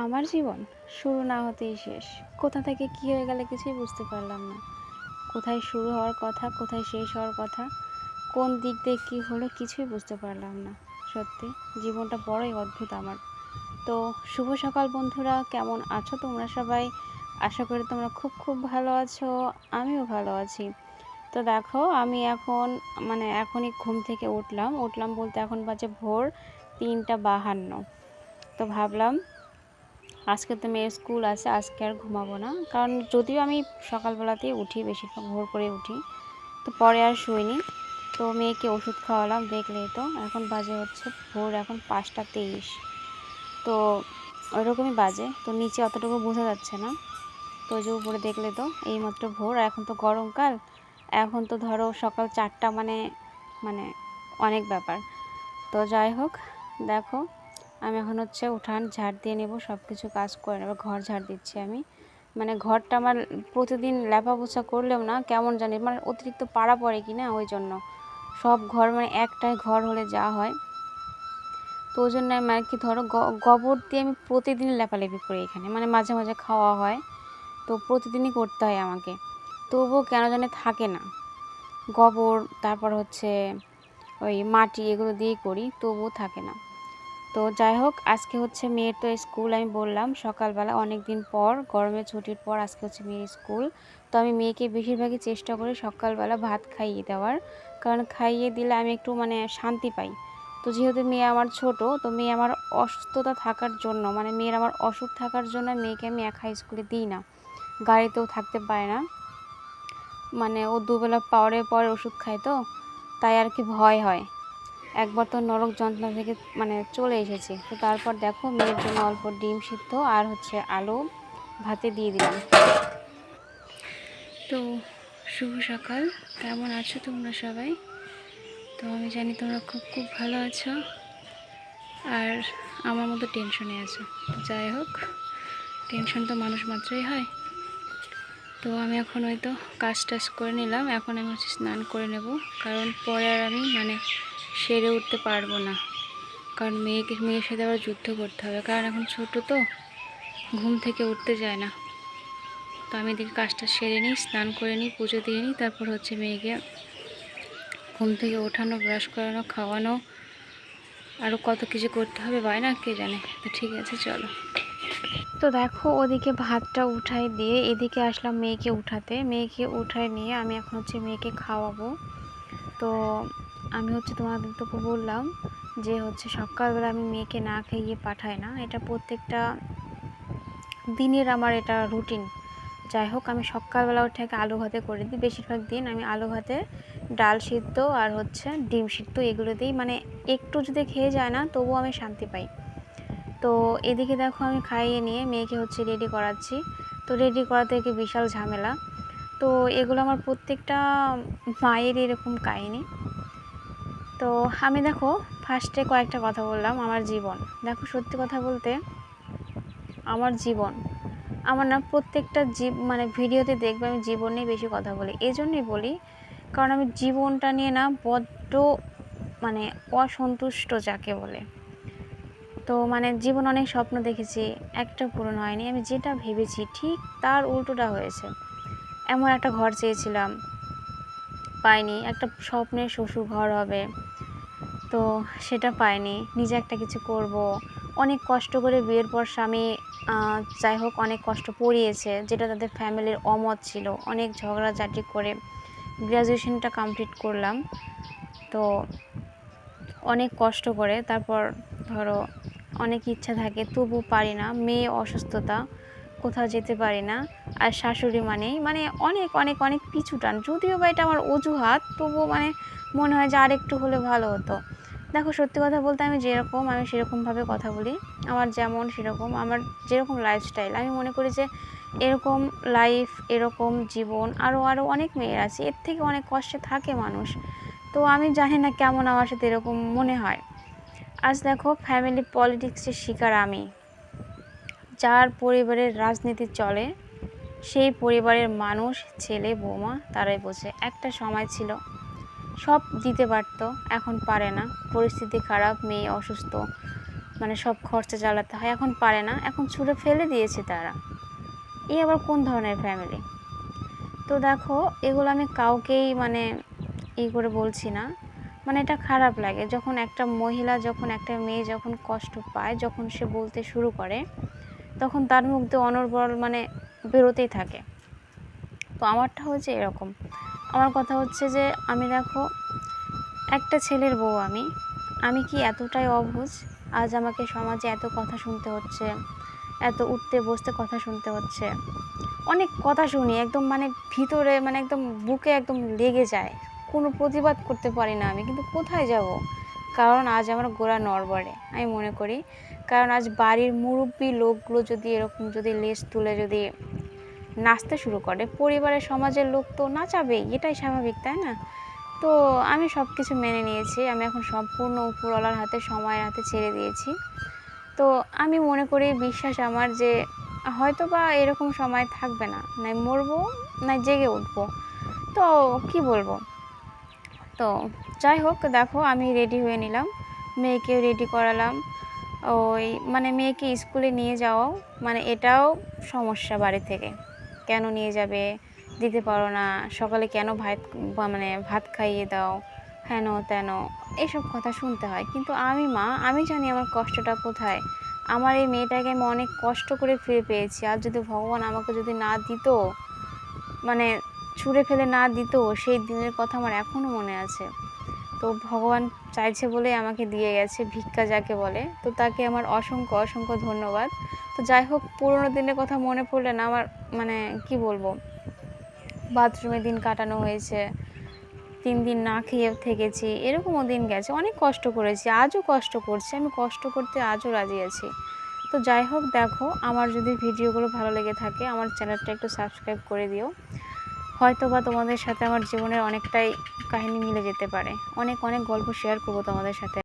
আমার জীবন শুরু না হতেই শেষ। কোথা থেকে কী হয়ে গেল কিছুই বুঝতে পারলাম না। কোথায় শুরু হওয়ার কথা, কোথায় শেষ হওয়ার কথা, কোন দিক দিয়ে কী হলো কিছুই বুঝতে পারলাম না। সত্যি জীবনটা বড়ই অদ্ভুত আমার। তো শুভ সকাল বন্ধুরা, কেমন আছো তোমরা সবাই? আশা করি তোমরা খুব খুব ভালো আছো। আমিও ভালো আছি। তো দেখো, আমি এখন এখনই ঘুম থেকে উঠলাম বলতে এখন বাজে ভোর 3টা 52। তো ভাবলাম আজকে তো মেয়ের স্কুল আছে, আজকে আর ঘুমাবো না। কারণ যদিও আমি সকালবেলাতেই উঠি, বেশিরভাগ ভোর করে উঠি, তো পরে আর শুইনি। তো মেয়েকে ওষুধ খাওয়ালাম, দেখলেই তো এখন বাজে হচ্ছে ভোর এখন 5টা 23। তো ওইরকমই বাজে, তো নিচে অতটুকু বোঝা যাচ্ছে না। তো যে উপরে দেখলে তো এইমাত্র ভোর, এখন তো গরমকাল, এখন তো ধরো সকাল 4টা মানে মানে অনেক ব্যাপার। তো যাই হোক, দেখো আমি এখন হচ্ছে উঠান ঝাড় দিয়ে নেব, সব কিছু কাজ করে নেব। ঘর ঝাড় দিচ্ছি আমি, ঘরটা আমার প্রতিদিন লেপা পোছা করলেও না কেমন জানি অতিরিক্ত পাড়া পড়ে কি না, ওই জন্য সব ঘর একটাই ঘর হলে যা হয়। তো ওই জন্য আমি আর কি ধরো গোবর দিয়ে আমি প্রতিদিন লেপালেপি করি এখানে, মাঝে মাঝে খাওয়া হয়, তো প্রতিদিনই করতে হয় আমাকে। তবুও কেন জানি থাকে না গোবর, তারপর হচ্ছে ওই মাটি, এগুলো দিয়েই করি, তবুও থাকে না। তো যাই হোক, আজকে হচ্ছে মেয়ের তো স্কুল, আমি বললাম সকালবেলা অনেক দিন পর, গরমের ছুটির পর আজকে হচ্ছে মেয়ের স্কুল। তো আমি মেয়েকে বেশিরভাগই চেষ্টা করি সকালবেলা ভাত খাইয়ে দেওয়ার, কারণ খাইয়ে দিলে আমি একটু শান্তি পাই। তো যেহেতু মেয়ে আমার ছোট, তো মেয়ে আমার অসুস্থতা থাকার জন্য, মেয়ের আমার অসুখ থাকার জন্য মেয়েকে আমি একা স্কুলে দিই না, গাড়িতেও থাকতে পারে না। ও দুবেলা পরে পরে ওষুধ খায়, তো তাই আর কি ভয় হয়। একবার তো নরক যন্ত্রণা থেকে চলে এসেছি। তো তারপর দেখো মেয়ের জন্য অল্প ডিম সিদ্ধ আর হচ্ছে আলু ভাতে দিয়ে দিলাম। তো শুভ সকাল, কেমন আছো তোমরা সবাই? তো আমি জানি তোমরা খুব খুব ভালো আছো, আর আমার মতো টেনশনে আছো। যাই হোক, টেনশন তো মানুষ মাত্রই হয়। তো আমি এখন হয়তো কাজ টাজ করে নিলাম, এখন আমি হচ্ছে স্নান করে নেব, কারণ পরে আর আমি সেরে উঠতে পারবো না। কারণ মেয়ের সাথে আবার যুদ্ধ করতে হবে, কারণ এখন ছোট তো, ঘুম থেকে উঠতে যায় না। তো আমি এদিকে কাজটা সেরে নিই, স্নান করে নিই, পুজো দিয়ে নিই, তারপর হচ্ছে মেয়েকে ঘুম থেকে ওঠানো, ব্রাশ করানো, খাওয়ানো, আরও কত কিছু করতে হবে বায়না কে জানে। তো ঠিক আছে, চলো। তো দেখো, ওদিকে ভাতটা উঠাই দিয়ে এদিকে আসলাম মেয়েকে উঠাতে। মেয়েকে উঠাই নিয়ে আমি এখন হচ্ছে মেয়েকে খাওয়াবো। তো আমি হচ্ছে তোমাদেরকে বললাম যে হচ্ছে সকালবেলা আমি মেয়েকে না খাইয়ে পাঠাই না, এটা প্রত্যেকটা দিনের আমার এটা রুটিন। যাই হোক, আমি সকালবেলা উঠে আলু ভাতে করে দিই, বেশিরভাগ দিন আমি আলু ভাতে ডাল সিদ্ধ আর হচ্ছে ডিম সিদ্ধ এগুলো দিই, একটু যদি খেয়ে যায় না তবুও আমি শান্তি পাই। তো এদিকে দেখো আমি খাইয়ে নিয়ে মেয়েকে হচ্ছে রেডি করাচ্ছি। তো রেডি করা থেকে বিশাল ঝামেলা। তো এগুলো আমার প্রত্যেকটা মায়ের এরকম কাহিনী। তো আমি দেখো ফার্স্টে কয়েকটা কথা বললাম আমার জীবন। দেখো সত্যি কথা বলতে আমার জীবন, আমার না প্রত্যেকটা ভিডিওতে দেখবে আমি জীবন নিয়ে বেশি কথা বলি। এই জন্যই বলি কারণ আমি জীবনটা নিয়ে না বড্ড অসন্তুষ্ট যাকে বলে। তো জীবন অনেক স্বপ্ন দেখেছি, একটা পূরণ হয়নি। আমি যেটা ভেবেছি ঠিক তার উল্টোটা হয়েছে। এমন একটা ঘর চেয়েছিলাম, পাইনি। একটা স্বপ্নের শ্বশুর ঘর হবে, তো সেটা পাইনি। নিজে একটা কিছু করব, অনেক কষ্ট করে বিয়ের পর স্বামী যাই হোক অনেক কষ্ট পড়িয়েছে, যেটা তাদের ফ্যামিলির অমত ছিল। অনেক ঝগড়াঝাটি করে গ্র্যাজুয়েশনটা কমপ্লিট করলাম, তো অনেক কষ্ট করে। তারপর ধরো অনেক ইচ্ছা থাকে, তবু পারি না। মেয়ে অসুস্থতা, কোথাও যেতে পারি না। আর শাশুড়ি অনেক অনেক অনেক পিছু টান। যদিও বা এটা আমার অজুহাত, তবুও মনে হয় যে আরেকটু হলে ভালো হতো। দেখো সত্যি কথা বলতে আমি যেরকম, আমি সেরকমভাবে কথা বলি। আমার যেমন সেরকম, আমার যেরকম লাইফস্টাইল, আমি মনে করি যে এরকম লাইফ, এরকম জীবন আরও আরও অনেক মেয়ের আছে, এর থেকে অনেক কষ্টে থাকে মানুষ। তো আমি জানি না কেমন আমার সাথে এরকম মনে হয়। আজ দেখো ফ্যামিলি পলিটিক্সের শিকার আমি। যার পরিবারের রাজনীতি চলে সেই পরিবারের মানুষ, ছেলে বৌমা তারাই বোঝে। একটা সময় ছিল সব দিতে পারত, এখন পারে না। পরিস্থিতি খারাপ, মেয়ে অসুস্থ, মানে সব খরচা চালাতে হয়, এখন পারে না, এখন ছুঁড়ে ফেলে দিয়েছে তারা। এই আবার কোন ধরনের ফ্যামিলি? তো দেখো, এগুলো আমি কাউকেই মানে করে বলছি না, মানে এটা খারাপ লাগে যখন একটা মহিলা, যখন একটা মেয়ে যখন কষ্ট পায়, যখন সে বলতে শুরু করে, তখন তার মুখ দিয়ে অনর্গল মানে বেরোতেই থাকে। তো আমারটা হচ্ছে এরকম। আমার কথা হচ্ছে যে আমি দেখো একটা ছেলের বউ, আমি কি এতটাই অবুঝ? আজ আমাকে সমাজে এত কথা শুনতে হচ্ছে, এত উঠতে বসতে কথা শুনতে হচ্ছে, অনেক কথা শুনি, একদম মানে ভিতরে মানে একদম বুকে একদম লেগে যায়। কোনো প্রতিবাদ করতে পারি না আমি, কিন্তু কোথায় যাব? কারণ আজ আমার গোড়া নড়বড়ে আমি মনে করি। কারণ আজ বাড়ির মুরব্বী লোকগুলো যদি এরকম যদি লেজ তুলে যদি নাচতে শুরু করে, পরিবারের সমাজের লোক তো নাচাবেই, এটাই স্বাভাবিক, তাই না? তো আমি সব কিছু মেনে নিয়েছি, আমি এখন সম্পূর্ণ উপরওয়ালার হাতে, সময়ের হাতে ছেড়ে দিয়েছি। তো আমি মনে করি, বিশ্বাস আমার যে হয়তো বা এরকম সময় থাকবে না, নাই মরবো নাই জেগে উঠবো। তো কি বলবো? তো যাই হোক, দেখো আমি রেডি হয়ে নিলাম, মেয়েকেও রেডি করালাম। ওই মানে মেয়েকে স্কুলে নিয়ে যাওয়াও মানে এটাও সমস্যা বাড়ি থেকে। কেন নিয়ে যাবে, দিতে পারো না, সকালে কেন মানে ভাত খাইয়ে দাও, হেন তেন, এসব কথা শুনতে হয়। কিন্তু আমি মা, আমি জানি আমার কষ্টটা কোথায়। আমার এই মেয়েটাকে আমি অনেক কষ্ট করে ফিরে পেয়েছি। আর যদি ভগবান আমাকে যদি না দিত, মানে ছুঁড়ে ফেলে না দিত, সেই দিনের কথা আমার এখনও মনে আছে। তো ভগবান চাইছে বলে আমাকে দিয়ে গেছে, ভিক্ষা যাকে বলে। তো তাকে আমার অসংখ্য অসংখ্য ধন্যবাদ। তো যাই হোক, পুরোনো দিনের কথা মনে পড়লে না আমার মানে কি বলবো, বাথরুমে দিন কাটানো হয়েছে, 3 দিন না খেয়ে থেকেছি, এরকমও দিন গেছে, অনেক কষ্ট করেছি, আজও কষ্ট করছি, আমি কষ্ট করতে আজও রাজি আছি। তো যাই হোক, দেখো আমার যদি ভিডিওগুলো ভালো লেগে থাকে, আমার চ্যানেলটা একটু সাবস্ক্রাইব করে দিও। হয়তো বা তোমাদের সাথে আমার জীবনের অনেকটাই কাহিনী মিলে যেতে পারে, অনেক অনেক গল্প শেয়ার করবো তোমাদের সাথে।